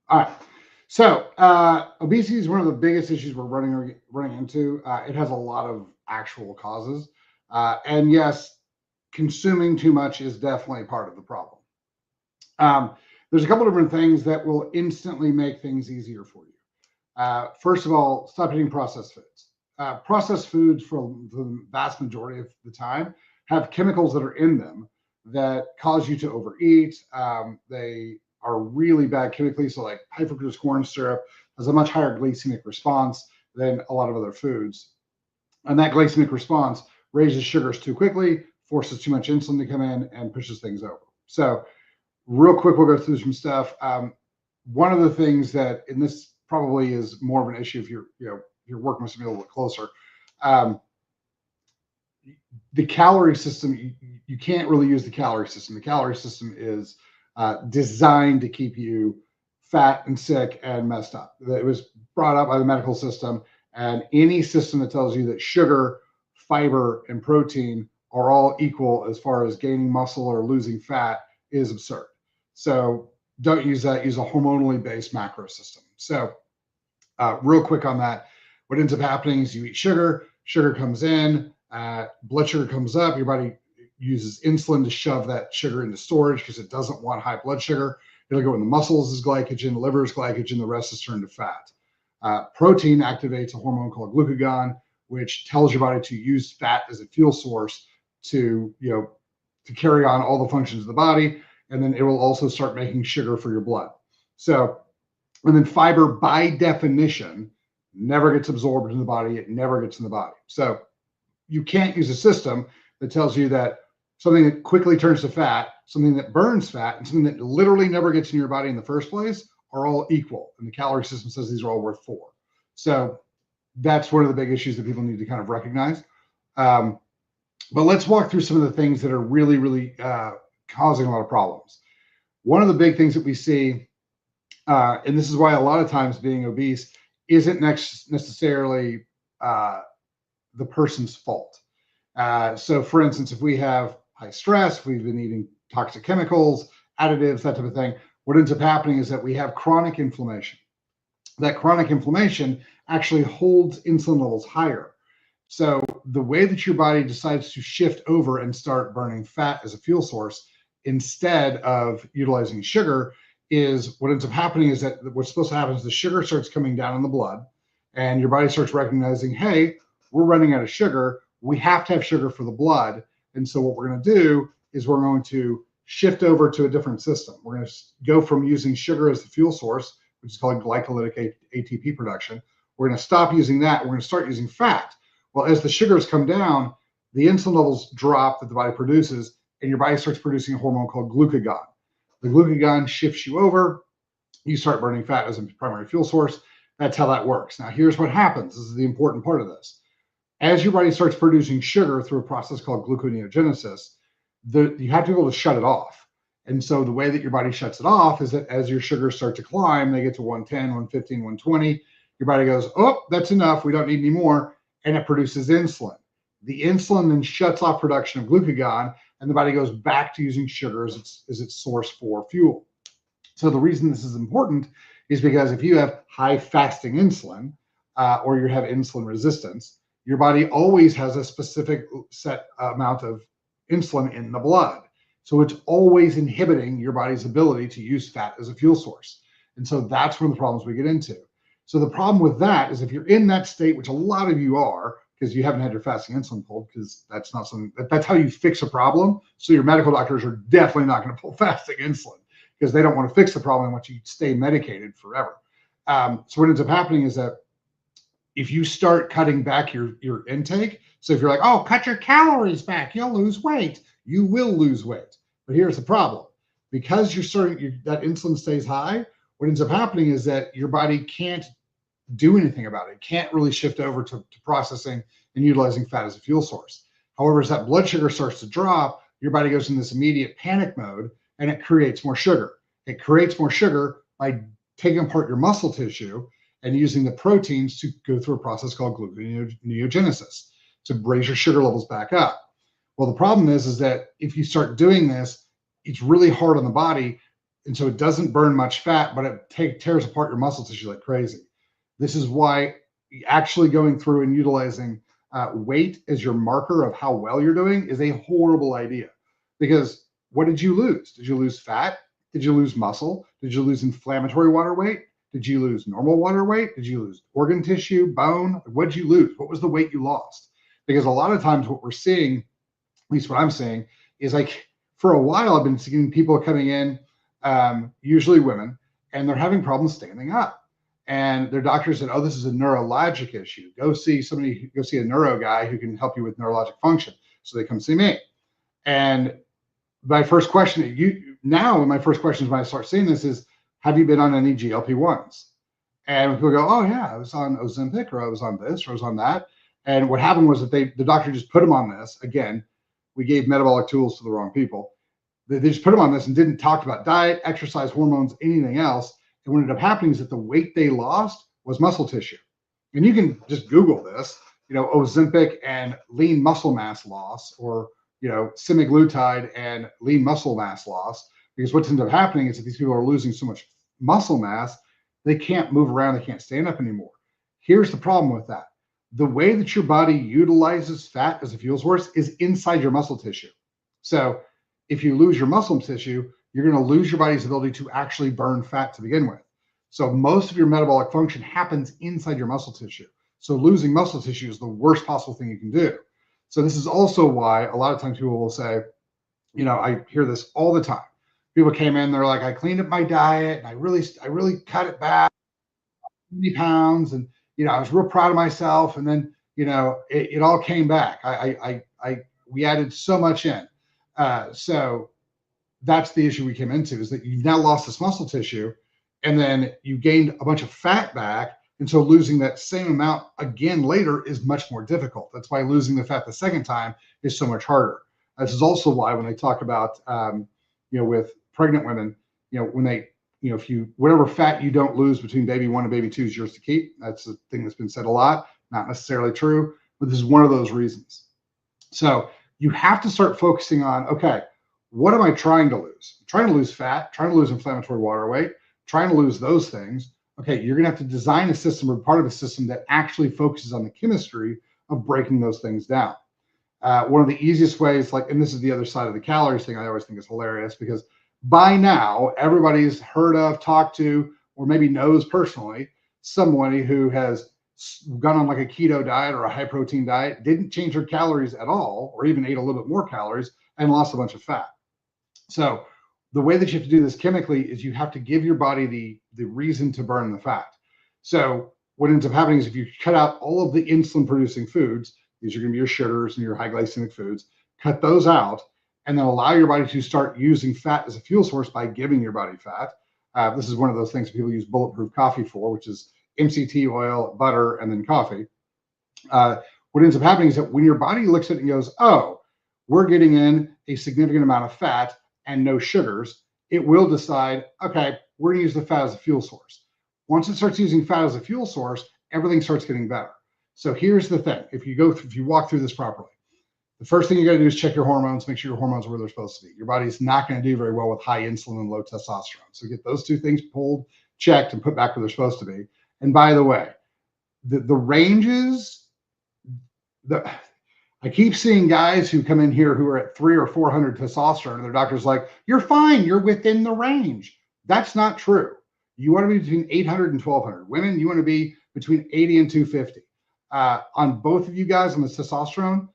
All right. So obesity is one of the biggest issues we're running into. It has a lot of actual causes, and yes, consuming too much is definitely part of the problem. Um, there's a couple different things that will instantly make things easier for you. First of all, stop eating processed foods. Processed foods, for the vast majority of the time, have chemicals that are in them that cause you to overeat. They are really bad chemically. So, like high fructose corn syrup has a much higher glycemic response than a lot of other foods. And that glycemic response raises sugars too quickly, forces too much insulin to come in, and pushes things over. So, real quick, we'll go through some stuff. One of the things that, and this probably is more of an issue if you're working with somebody a little bit closer. Um, the calorie system, you can't really use the calorie system. The calorie system is designed to keep you fat and sick and messed up. It was brought up by the medical system, and any system that tells you that sugar, fiber, and protein are all equal as far as gaining muscle or losing fat is absurd. So don't use that. Use a hormonally based macro system. So real quick on that, what ends up happening is you eat sugar, sugar comes in, blood sugar comes up, your body uses insulin to shove that sugar into storage because it doesn't want high blood sugar. It'll go in the muscles as glycogen, liver as glycogen, the rest is turned to fat. Protein activates a hormone called glucagon, which tells your body to use fat as a fuel source to, to carry on all the functions of the body. And then it will also start making sugar for your blood. So, and then fiber, by definition, never gets absorbed in the body. It never gets in the body. So you can't use a system that tells you that something that quickly turns to fat, something that burns fat, and something that literally never gets in your body in the first place are all equal. And the calorie system says these are all worth 4. So that's one of the big issues that people need to kind of recognize. But let's walk through some of the things that are really, really causing a lot of problems. One of the big things that we see, and this is why a lot of times being obese isn't necessarily the person's fault. So, for instance, if we have high stress, we've been eating toxic chemicals, additives, that type of thing, what ends up happening is that we have chronic inflammation. That chronic inflammation actually holds insulin levels higher. So the way that your body decides to shift over and start burning fat as a fuel source instead of utilizing sugar is what ends up happening is that what's supposed to happen is the sugar starts coming down in the blood and your body starts recognizing, hey, we're running out of sugar. We have to have sugar for the blood. And so what we're going to do is we're going to shift over to a different system. We're going to go from using sugar as the fuel source, which is called glycolytic ATP production. We're going to stop using that. We're going to start using fat. Well, as the sugars come down, the insulin levels drop that the body produces, and your body starts producing a hormone called glucagon. The glucagon shifts you over. You start burning fat as a primary fuel source. That's how that works. Now, here's what happens. This is the important part of this. As your body starts producing sugar through a process called gluconeogenesis, you have to be able to shut it off. And so the way that your body shuts it off is that as your sugars start to climb, they get to 110, 115, 120, your body goes, oh, that's enough. We don't need any more. And it produces insulin. The insulin then shuts off production of glucagon, and the body goes back to using sugar as its source for fuel. So the reason this is important is because if you have high fasting insulin or you have insulin resistance, your body always has a specific set amount of insulin in the blood. So it's always inhibiting your body's ability to use fat as a fuel source. And so that's one of the problems we get into. So the problem with that is if you're in that state, which a lot of you are, because you haven't had your fasting insulin pulled, because that's not something that's how you fix a problem. So your medical doctors are definitely not going to pull fasting insulin because they don't want to fix the problem and want you to stay medicated forever. So what ends up happening is that if you start cutting back your intake, so if you're like, oh, cut your calories back, you'll lose weight, you will lose weight. But here's the problem. Because that insulin stays high, what ends up happening is that your body can't do anything about it. It can't really shift over to processing and utilizing fat as a fuel source. However, as that blood sugar starts to drop, your body goes in this immediate panic mode and it creates more sugar. It creates more sugar by taking apart your muscle tissue and using the proteins to go through a process called gluconeogenesis to raise your sugar levels back up. Well, the problem is that if you start doing this, it's really hard on the body. And so it doesn't burn much fat, but it tears apart your muscle tissue like crazy. This is why actually going through and utilizing weight as your marker of how well you're doing is a horrible idea. Because what did you lose? Did you lose fat? Did you lose muscle? Did you lose inflammatory water weight? Did you lose normal water weight? Did you lose organ tissue, bone? What did you lose? What was the weight you lost? Because a lot of times what we're seeing, at least what I'm seeing, is like for a while I've been seeing people coming in, usually women, and they're having problems standing up. And their doctor said, "Oh, this is a neurologic issue. Go see a neuro guy who can help you with neurologic function." So they come see me. And my first question when I start seeing this is, have you been on any GLP-1s? And people go, "Oh yeah, I was on Ozempic, or I was on this, or I was on that." And what happened was that the doctor just put them on this. Again, we gave metabolic tools to the wrong people. They just put them on this and didn't talk about diet, exercise, hormones, anything else. And what ended up happening is that the weight they lost was muscle tissue. And you can just Google this, Ozempic and lean muscle mass loss, or, semaglutide and lean muscle mass loss. Because what ends up happening is that these people are losing so much muscle mass, they can't move around, they can't stand up anymore. Here's the problem with that. The way that your body utilizes fat as a fuel source is inside your muscle tissue. So if you lose your muscle tissue, you're going to lose your body's ability to actually burn fat to begin with. So most of your metabolic function happens inside your muscle tissue. So losing muscle tissue is the worst possible thing you can do. So this is also why a lot of times people will say, I hear this all the time. People came in, they're like, I cleaned up my diet and I really cut it back 20 pounds, and I was real proud of myself. And then it all came back. We added so much in. So that's the issue we came into, is that you've now lost this muscle tissue, and then you gained a bunch of fat back. And so losing that same amount again later is much more difficult. That's why losing the fat the second time is so much harder. This is also why when they talk about, with pregnant women, when they, whatever fat you don't lose between baby 1 and baby 2 is yours to keep. That's the thing that's been said a lot. Not necessarily true, but this is one of those reasons. So you have to start focusing on, okay, what am I trying to lose? I'm trying to lose fat, trying to lose inflammatory water weight, trying to lose those things. Okay, you're going to have to design a system or part of a system that actually focuses on the chemistry of breaking those things down. One of the easiest ways, and this is the other side of the calories thing, I always think is hilarious, because by now everybody's heard of, talked to, or maybe knows personally somebody who has gone on like a keto diet or a high protein diet, didn't change their calories at all, or even ate a little bit more calories and lost a bunch of fat. So the way that you have to do this chemically is you have to give your body the reason to burn the fat. So what ends up happening is if you cut out all of the insulin producing foods, these are going to be your sugars and your high glycemic foods, cut those out, and then allow your body to start using fat as a fuel source by giving your body fat. This is one of those things people use bulletproof coffee for, which is MCT oil, butter, and then coffee. What ends up happening is that when your body looks at it and goes, oh, we're getting in a significant amount of fat and no sugars, it will decide, okay, we're going to use the fat as a fuel source. Once it starts using fat as a fuel source, everything starts getting better. So here's the thing. If you walk through this properly, the first thing you got to do is check your hormones, make sure your hormones are where they're supposed to be. Your body's not going to do very well with high insulin and low testosterone. So get those two things pulled, checked, and put back where they're supposed to be. And by the way, the ranges, I keep seeing guys who come in here who are at 300 or 400 testosterone, and their doctor's like, you're fine, you're within the range. That's not true. You want to be between 800 and 1200. Women, you want to be between 80 and 250. On both of you guys on the testosterone,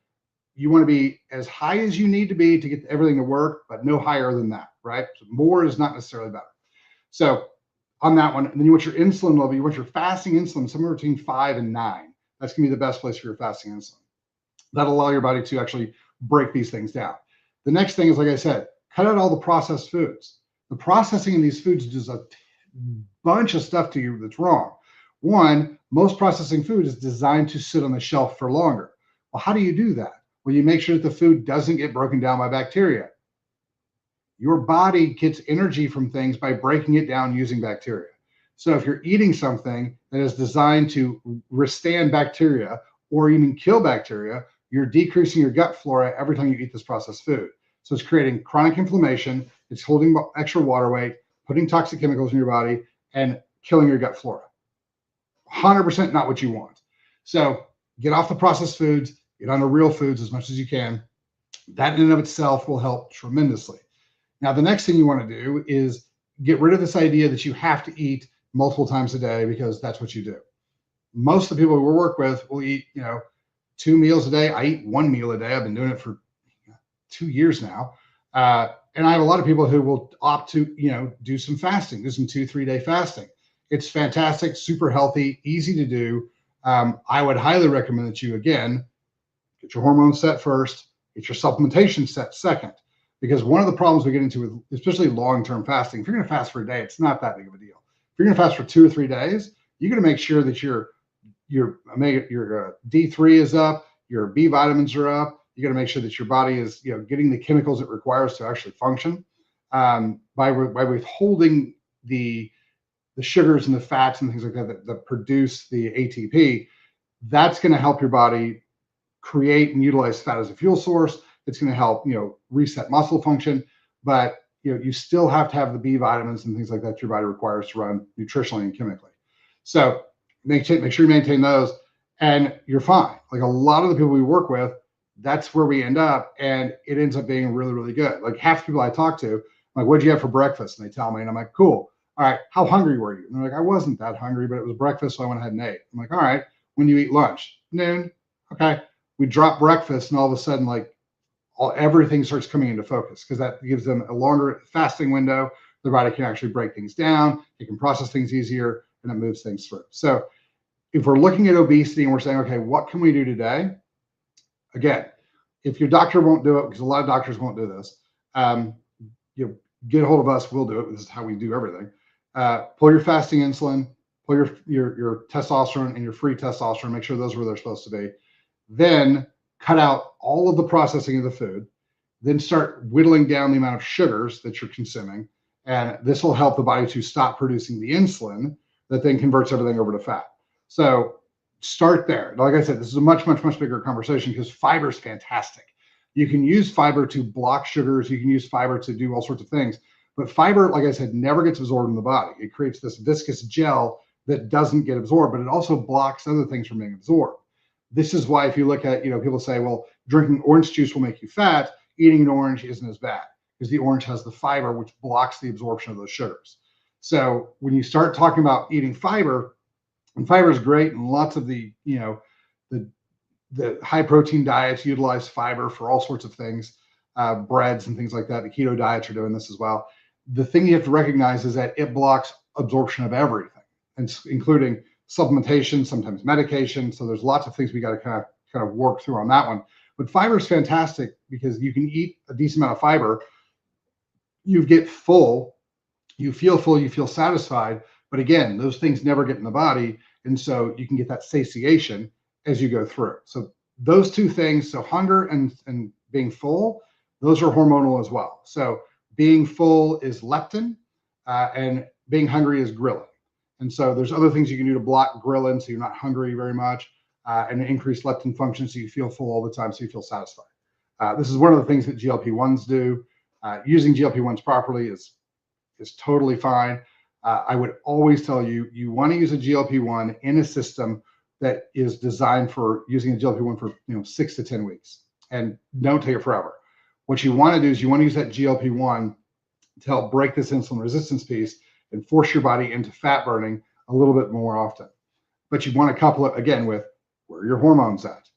you want to be as high as you need to be to get everything to work, but no higher than that, right? So more is not necessarily better. So on that one, and then you want your insulin level, you want your fasting insulin somewhere between 5 and 9. That's going to be the best place for your fasting insulin. That'll allow your body to actually break these things down. The next thing is, like I said, cut out all the processed foods. The processing in these foods does a bunch of stuff to you that's wrong. One, most processing food is designed to sit on the shelf for longer. Well, how do you do that? Well, you make sure that the food doesn't get broken down by bacteria. Your body gets energy from things by breaking it down using bacteria. So if you're eating something that is designed to withstand bacteria or even kill bacteria, you're decreasing your gut flora every time you eat this processed food. So it's creating chronic inflammation, it's holding extra water weight, putting toxic chemicals in your body and killing your gut flora. 100% not what you want. So get off the processed foods, get on the real foods as much as you can. That in and of itself will help tremendously. Now, the next thing you want to do is get rid of this idea that you have to eat multiple times a day because that's what you do. Most of the people we work with will eat, 2 meals a day. I eat 1 meal a day. I've been doing it for 2 years now. And I have a lot of people who will opt to, do some fasting, do some 2-3 day fasting. It's fantastic, super healthy, easy to do. I would highly recommend that you, again, get your hormones set first, get your supplementation set second. Because one of the problems we get into with especially long-term fasting, if you're going to fast for a day, it's not that big of a deal. If you're going to fast for 2 or 3 days, you're going to make sure that your D3 is up, your B vitamins are up. You got to make sure that your body is, getting the chemicals it requires to actually function. By withholding the sugars and the fats and things like that produce the ATP, that's going to help your body create and utilize fat as a fuel source. It's going to help, reset muscle function, but you still have to have the B vitamins and things like that your body requires to run nutritionally and chemically. So make sure you maintain those, and you're fine. Like a lot of the people we work with, that's where we end up, and it ends up being really, really good. Like half the people I talk to, I'm like, what'd you have for breakfast? And they tell me, and I'm like, cool. All right, how hungry were you? And they're like, I wasn't that hungry, but it was breakfast, so I went ahead and ate. I'm like, all right, when do you eat lunch? Noon. Okay. We drop breakfast, and all of a sudden, everything starts coming into focus because that gives them a longer fasting window. Their body can actually break things down. It can process things easier, and it moves things through. So if we're looking at obesity and we're saying, okay, what can we do today? Again, if your doctor won't do it, because a lot of doctors won't do this, get a hold of us. We'll do it. This is how we do everything. Pull your fasting insulin, pull your testosterone and your free testosterone, make sure those are where they're supposed to be. Then cut out all of the processing of the food. Then start whittling down the amount of sugars that you're consuming. And this will help the body to stop producing the insulin that then converts everything over to fat. So start there. Like I said, this is a much, much, much bigger conversation because fiber is fantastic. You can use fiber to block sugars. You can use fiber to do all sorts of things. But fiber, like I said, never gets absorbed in the body. It creates this viscous gel that doesn't get absorbed, but it also blocks other things from being absorbed. This is why if you look at, people say, well, drinking orange juice will make you fat. Eating an orange isn't as bad because the orange has the fiber, which blocks the absorption of those sugars. So when you start talking about eating fiber, and fiber is great, and lots of the high protein diets utilize fiber for all sorts of things, breads and things like that. The keto diets are doing this as well. The thing you have to recognize is that it blocks absorption of everything, and including supplementation, sometimes medication. So there's lots of things we got to kind of work through on that one. But fiber is fantastic because you can eat a decent amount of fiber. You get full, you feel satisfied. But again, those things never get in the body. And so you can get that satiation as you go through. So those two things, so hunger and being full, those are hormonal as well. So being full is leptin, and being hungry is ghrelin. And so there's other things you can do to block ghrelin so you're not hungry very much, and increase leptin function so you feel full all the time, so you feel satisfied. This is one of the things that GLP-1s do. Using GLP-1s properly is totally fine. I would always tell you, you want to use a GLP-1 in a system that is designed for using a GLP-1 for 6 to 10 weeks, and don't take it forever. What you want to do is you want to use that GLP-1 to help break this insulin resistance piece and force your body into fat burning a little bit more often. But you want to couple it again with where are your hormones at?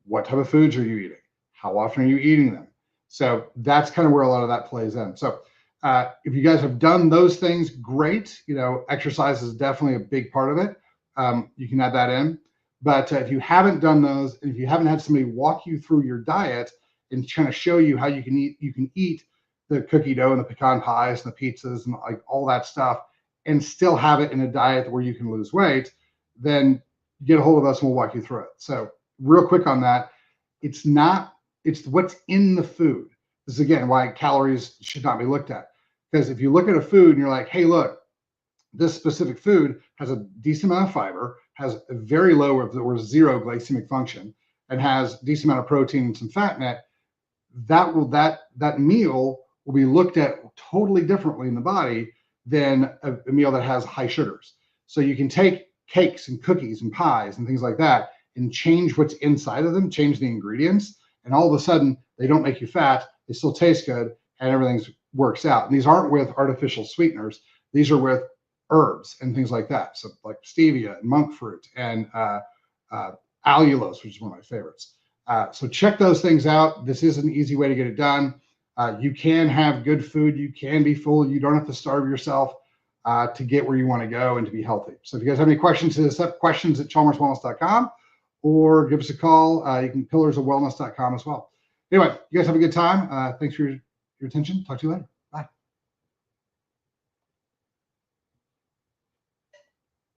What type of foods are you eating? How often are you eating them? So that's kind of where a lot of that plays in. So if you guys have done those things, great. Exercise is definitely a big part of it. You can add that in. But if you haven't done those, and if you haven't had somebody walk you through your diet and kind of show you how you can eat the cookie dough and the pecan pies and the pizzas and like all that stuff and still have it in a diet where you can lose weight, then get a hold of us and we'll walk you through it. So real quick on that, it's what's in the food. This is again why calories should not be looked at. Because if you look at a food and you're like, hey, look, this specific food has a decent amount of fiber, has a very low or zero glycemic function, and has a decent amount of protein and some fat in it, that meal will be looked at totally differently in the body than a meal that has high sugars. So you can take cakes and cookies and pies and things like that and change what's inside of them, change the ingredients, and all of a sudden they don't make you fat, they still taste good, and everything works out. And these aren't with artificial sweeteners, these are with herbs and things like that. So like stevia and monk fruit and allulose, which is one of my favorites. So check those things out. This is an easy way to get it done. You can have good food. You can be full. You don't have to starve yourself to get where you want to go and to be healthy. So if you guys have any questions, hit us up, questions@chalmerswellness.com, or give us a call. You can pillarsofwellness.com as well. Anyway, you guys have a good time. Thanks for your attention. Talk to you later.